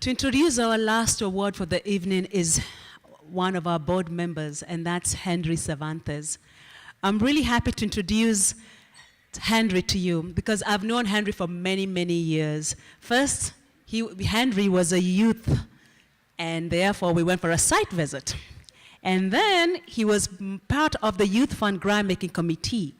To introduce our last award for the evening is one of our board members, and that's Henry Cervantes. I'm really happy to introduce Henry to you because I've known Henry for many, many years. First, Henry was a youth, and therefore we went for a site visit. And then he was part of the Youth Fund grant making committee.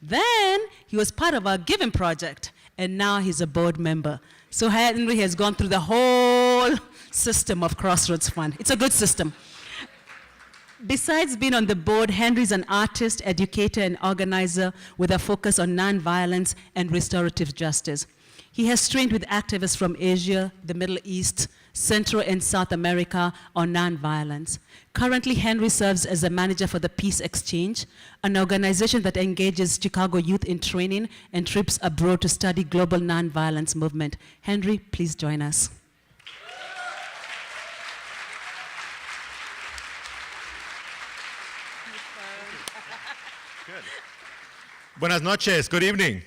Then he was part of our giving project, and now he's a board member. So Henry has gone through the whole system of Crossroads Fund. It's a good system. Besides being on the board, Henry's an artist, educator, and organizer with a focus on nonviolence and restorative justice. He has trained with activists from Asia, the Middle East, Central and South America on nonviolence. Currently, Henry serves as a manager for the Peace Exchange, an organization that engages Chicago youth in training and trips abroad to study global nonviolence movement. Henry, please join us. Good. Buenas noches, good evening.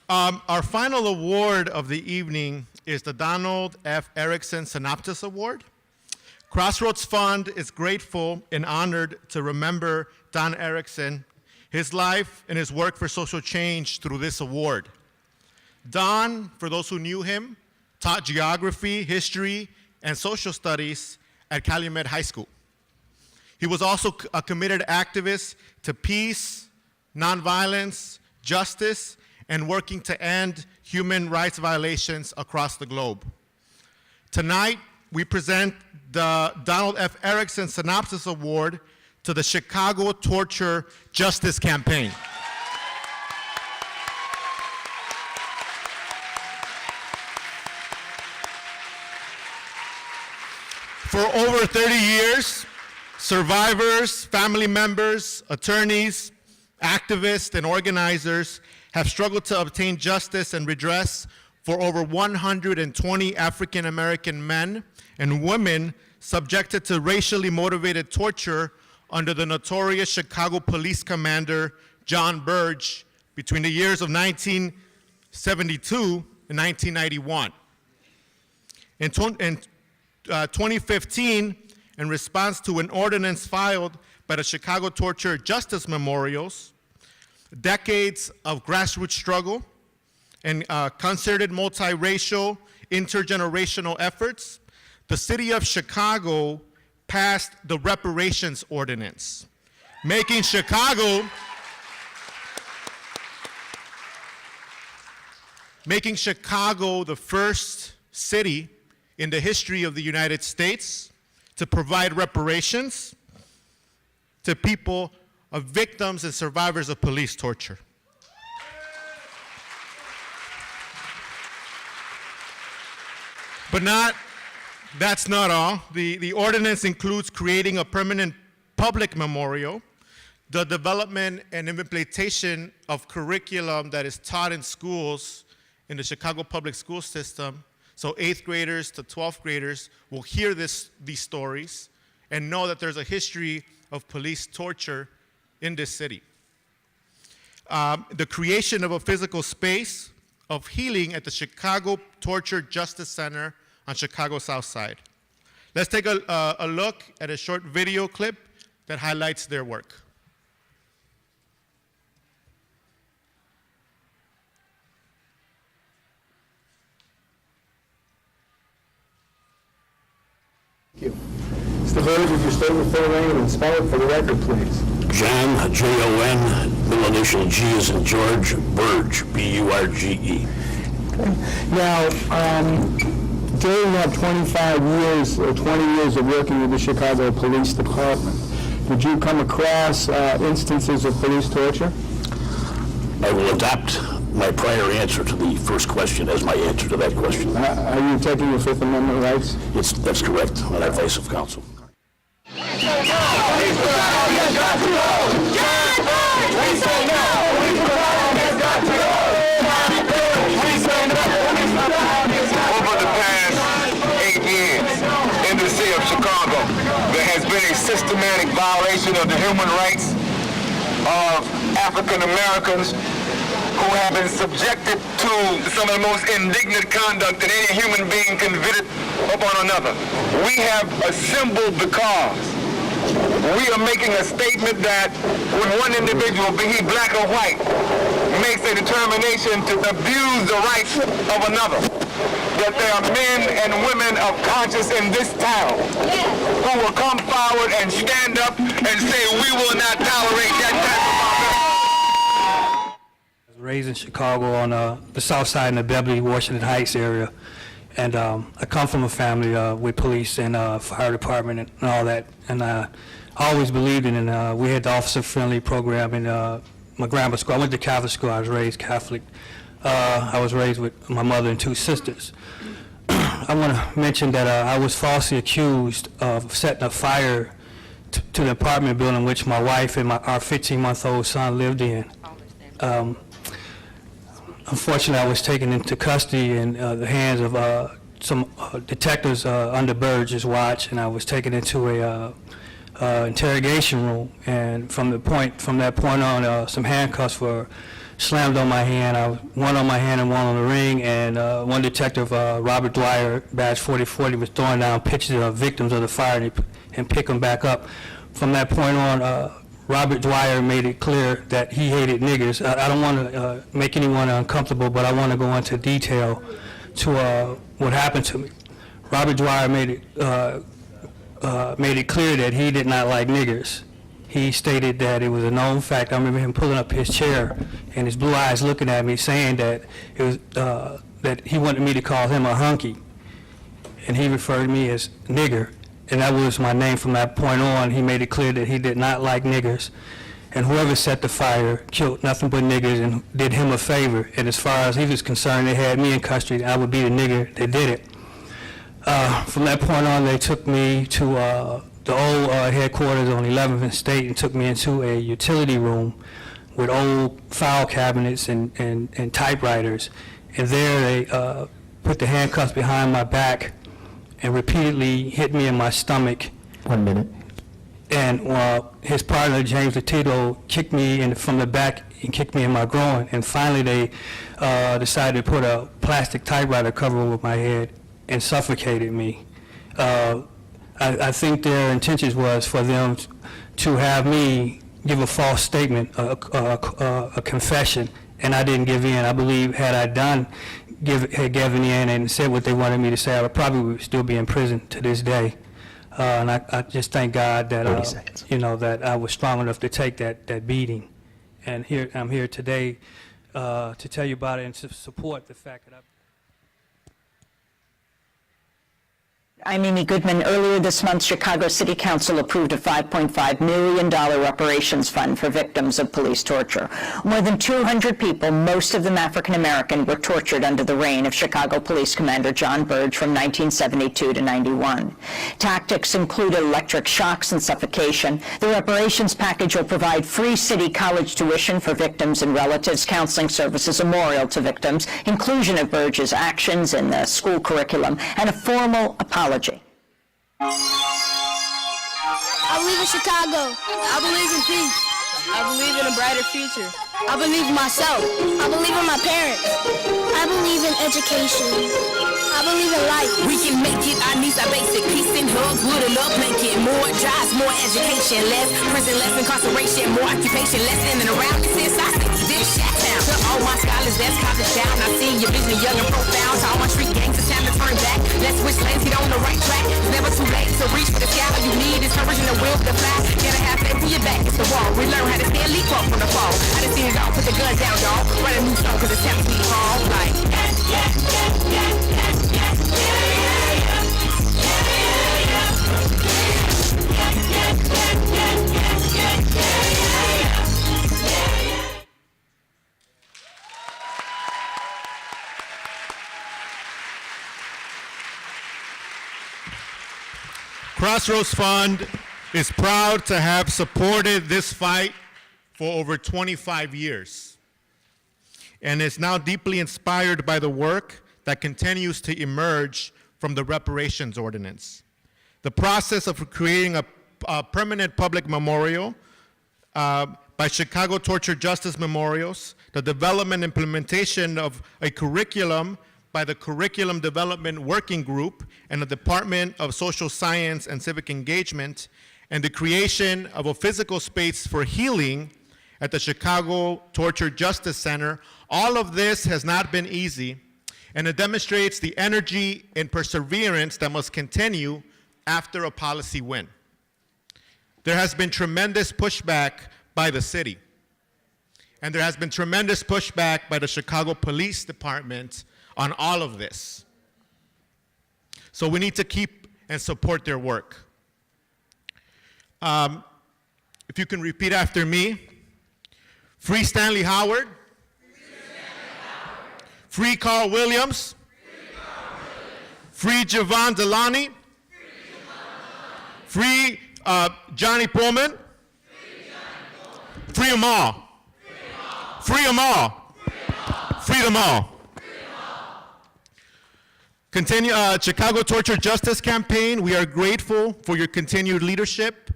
Our final award of the evening is the Donald F. Erickson Synopsis Award. Crossroads Fund is grateful and honored to remember Don Erickson, his life and his work for social change through this award. Don, for those who knew him, taught geography, history, and social studies at Calumet High School. He was also a committed activist to peace, nonviolence, justice, and working to end human rights violations across the globe. Tonight, we present the Donald F. Erickson Synopsis Award to the Chicago Torture Justice Campaign. For over 30 years, survivors, family members, attorneys, activists, and organizers have struggled to obtain justice and redress for over 120 African American men and women subjected to racially motivated torture under the notorious Chicago police commander John Burge between the years of 1972 and 1991. In 2015, in response to an ordinance filed by the Chicago Torture Justice Memorials, decades of grassroots struggle and concerted multiracial, intergenerational efforts, the city of Chicago passed the Reparations Ordinance, making Chicago the first city in the history of the United States to provide reparations to people of victims and survivors of police torture. But that's not all. The ordinance includes creating a permanent public memorial, the development and implementation of curriculum that is taught in schools in the Chicago public school system, so 8th graders to 12th graders will hear these stories and know that there's a history of police torture in this city. The creation of a physical space of healing at the Chicago Torture Justice Center on Chicago's South Side. Let's take a look at a short video clip that highlights their work. Thank you. Mr. Burge, would you state your full name and spell it for the record, please? John, J-O-N, middle initial G as in George, Burge, B-U-R-G-E. Okay. Now, during that 25 years, or 20 years of working with the Chicago Police Department, did you come across instances of police torture? I will adopt my prior answer to the first question as my answer to that question. Are you taking your Fifth Amendment rights? That's correct, on advice of counsel. Over the past 8 years in the city of Chicago, there has been a systematic violation of the human rights of African Americans who have been subjected to some of the most indignant conduct that any human being can visit upon another. We have assembled because we are making a statement that when one individual, be he black or white, makes a determination to abuse the rights of another, that there are men and women of conscience in this town who will come forward and stand up and say, we will not tolerate that type of violence. I was raised in Chicago on the south side in the Beverly, Washington Heights area. And I come from a family with police and fire department and all that. And I always believed in it. We had the officer-friendly program in my grammar school. I went to Catholic school. I was raised Catholic. I was raised with my mother and two sisters. I want to mention that I was falsely accused of setting a fire to the apartment building which my wife and our 15-month-old son lived in. Unfortunately, I was taken into custody in the hands of some detectives under Burge's watch, and I was taken into a interrogation room. And from that point on, some handcuffs were slammed on my hand. One on my hand and one on the ring. And one detective, Robert Dwyer, badge 4040, was throwing down pictures of victims of the fire and pick them back up. From that point on, Robert Dwyer made it clear that he hated niggers. I don't want to make anyone uncomfortable, but I want to go into detail to what happened to me. Robert Dwyer made it clear that he did not like niggers. He stated that it was a known fact. I remember him pulling up his chair and his blue eyes looking at me, saying that it was that he wanted me to call him a hunky, and he referred to me as nigger. And that was my name from that point on. He made it clear that he did not like niggers. And whoever set the fire killed nothing but niggers and did him a favor. And as far as he was concerned, they had me in custody. I would be the nigger that did it. From that point on, they took me to the old headquarters on 11th and State and took me into a utility room with old file cabinets and typewriters. And there they put the handcuffs behind my back and repeatedly hit me in my stomach. 1 minute. And his partner, James Latito, kicked me from the back and kicked me in my groin. And finally, they decided to put a plastic typewriter cover over my head and suffocated me. I think their intentions was for them to have me give a false statement, a confession, and I didn't give in. I believe had I had given in and said what they wanted me to say, I would probably still be in prison to this day. And I just thank God that that I was strong enough to take that beating. And I'm here today to tell you about it and to support the fact that I'm Amy Goodman. Earlier this month, Chicago City Council approved a $5.5 million reparations fund for victims of police torture. More than 200 people, most of them African American, were tortured under the reign of Chicago Police Commander John Burge from 1972 to 91. Tactics included electric shocks and suffocation. The reparations package will provide free city college tuition for victims and relatives, counseling services, a memorial to victims, inclusion of Burge's actions in the school curriculum, and a formal apology. I believe in Chicago. I believe in peace. I believe in a brighter future. I believe in myself. I believe in my parents. I believe in education. I believe in life. We can make it, our needs are basic. Peace and hugs, wood and love blanket. More jobs, more education. Less prison, less incarceration. More occupation, less in and around. This is our city, this shack town. To all my scholars, that's college down. I see your vision young and profound. To all my street gangs, it's time to turn back. Let's switch lanes, get on the right track. It's never too late to reach for the sky. All you need is courage and the will to fly. Gotta have faith in your back, it's the wall. We learn how to stand, leap up from the fall. I done seen it all, put the guns down, y'all. Write a new song, cause it's time to be all like. Crossroads Fund is proud to have supported this fight for over 25 years and is now deeply inspired by the work that continues to emerge from the Reparations Ordinance. The process of creating a permanent public memorial by Chicago Torture Justice Memorials, the development and implementation of a curriculum by the Curriculum Development Working Group and the Department of Social Science and Civic Engagement, and the creation of a physical space for healing at the Chicago Torture Justice Center. All of this has not been easy, and it demonstrates the energy and perseverance that must continue after a policy win. There has been tremendous pushback by the city, and there has been tremendous pushback by the Chicago Police Department on all of this. So we need to keep and support their work. If you can repeat after me. Free Stanley Howard. Free Carl Williams. Free Javon Delani. Free Johnny Pullman. Free them all. Free them all. Free them all. Continue, Chicago Torture Justice Campaign, we are grateful for your continued leadership.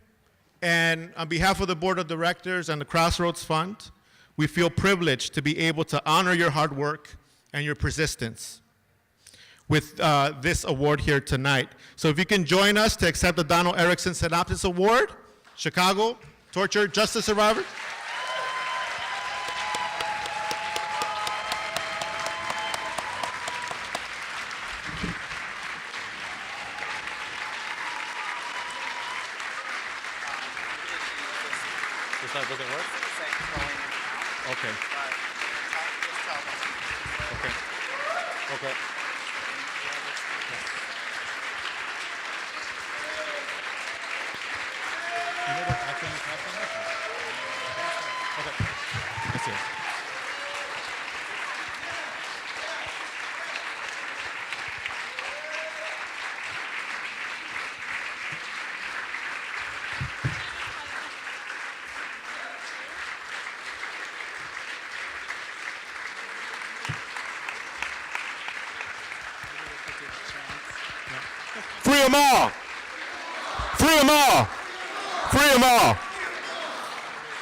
And on behalf of the Board of Directors and the Crossroads Fund, we feel privileged to be able to honor your hard work and your persistence with this award here tonight. So if you can join us to accept the Donald Erickson Synopsis Award, Chicago Torture Justice Survivors. Does it work? Okay. Okay. Okay. You know what? I can have some of it. Okay. That's it. Free them all. Free them all. Free them all.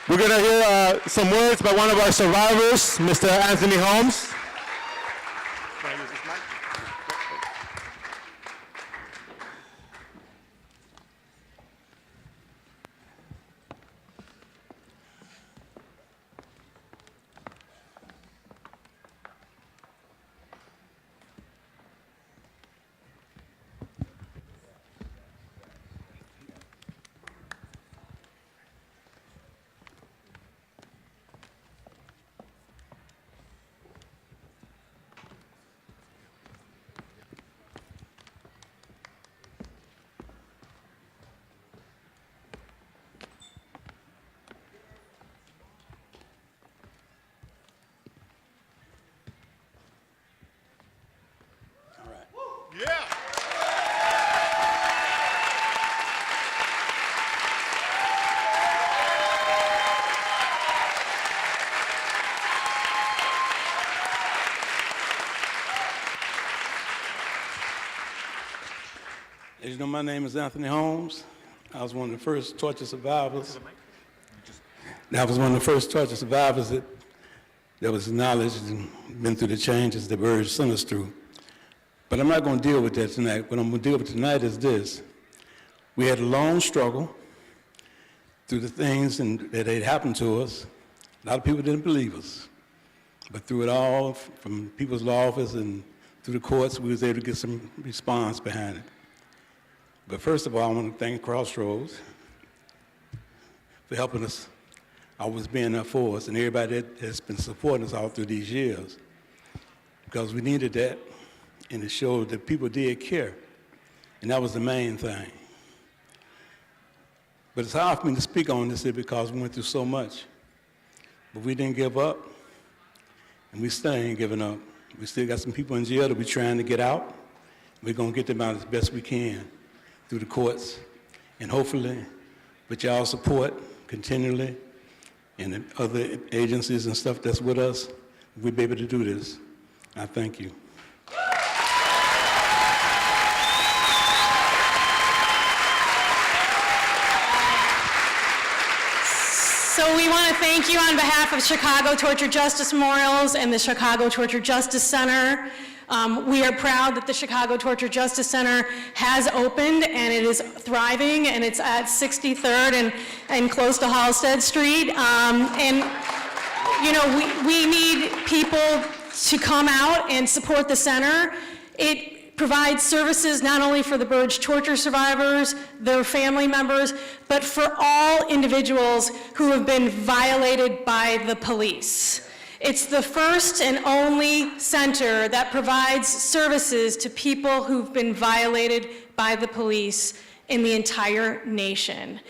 We're going to hear some words by one of our survivors, Mr. Anthony Holmes. Yeah. As you know, my name is Anthony Holmes. I was one of the first torture survivors. I was one of the first torture survivors that was acknowledged and been through the changes that Burge sent us through. But I'm not going to deal with that tonight. What I'm going to deal with tonight is this. We had a long struggle through the things that had happened to us. A lot of people didn't believe us. But through it all, from People's Law Office and through the courts, we was able to get some response behind it. But first of all, I want to thank Crossroads for helping us, always being there for us, and everybody that has been supporting us all through these years. Because we needed that, and it showed that people did care. And that was the main thing. But it's hard for me to speak on this because we went through so much. But we didn't give up, and we still ain't giving up. We still got some people in jail that we're trying to get out. We're going to get them out as best we can through the courts, and hopefully with y'all support continually and the other agencies and stuff that's with us, we'll be able to do this. I thank you. So we want to thank you on behalf of Chicago Torture Justice Memorials and the Chicago Torture Justice Center. We are proud that the Chicago Torture Justice Center has opened, and it is thriving, and it's at 63rd and close to Halsted Street. And you know, we need people to come out and support the center. It provides services not only for the Burge torture survivors, their family members, but for all individuals who have been violated by the police. It's the first and only center that provides services to people who've been violated by the police in the entire nation.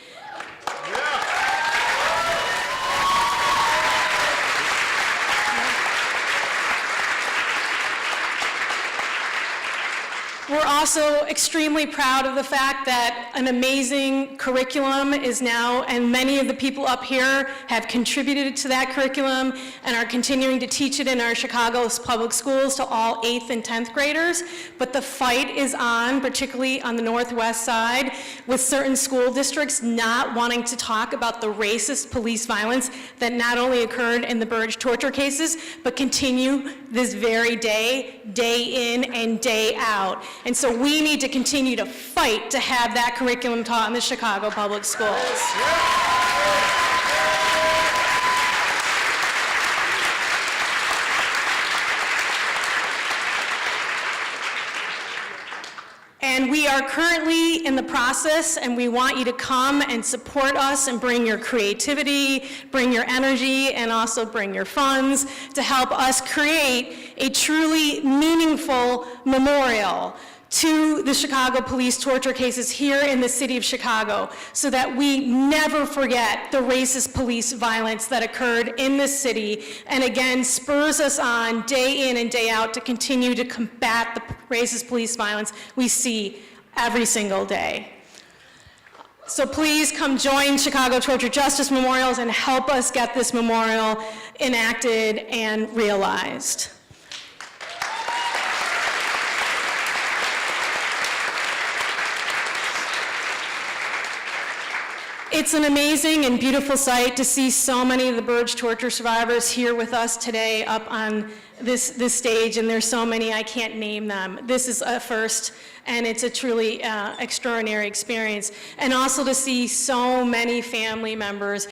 We're also extremely proud of the fact that an amazing curriculum is now, and many of the people up here have contributed to that curriculum and are continuing to teach it in our Chicago public schools to all 8th and 10th graders. But the fight is on, particularly on the northwest side, with certain school districts not wanting to talk about the racist police violence that not only occurred in the Burge torture cases, but continue this very day, day in and day out. And so we need to continue to fight to have that curriculum taught in the Chicago public schools. And we are currently in the process, and we want you to come and support us and bring your creativity, bring your energy, and also bring your funds to help us create a truly meaningful memorial to the Chicago police torture cases here in the city of Chicago, so that we never forget the racist police violence that occurred in this city, and again spurs us on day in and day out to continue to combat the racist police violence we see every single day. So please come join Chicago Torture Justice Memorials and help us get this memorial enacted and realized. It's an amazing and beautiful sight to see so many of the Burge torture survivors here with us today up on this stage, and there's so many I can't name them. This is a first, and it's a truly extraordinary experience. And also to see so many family members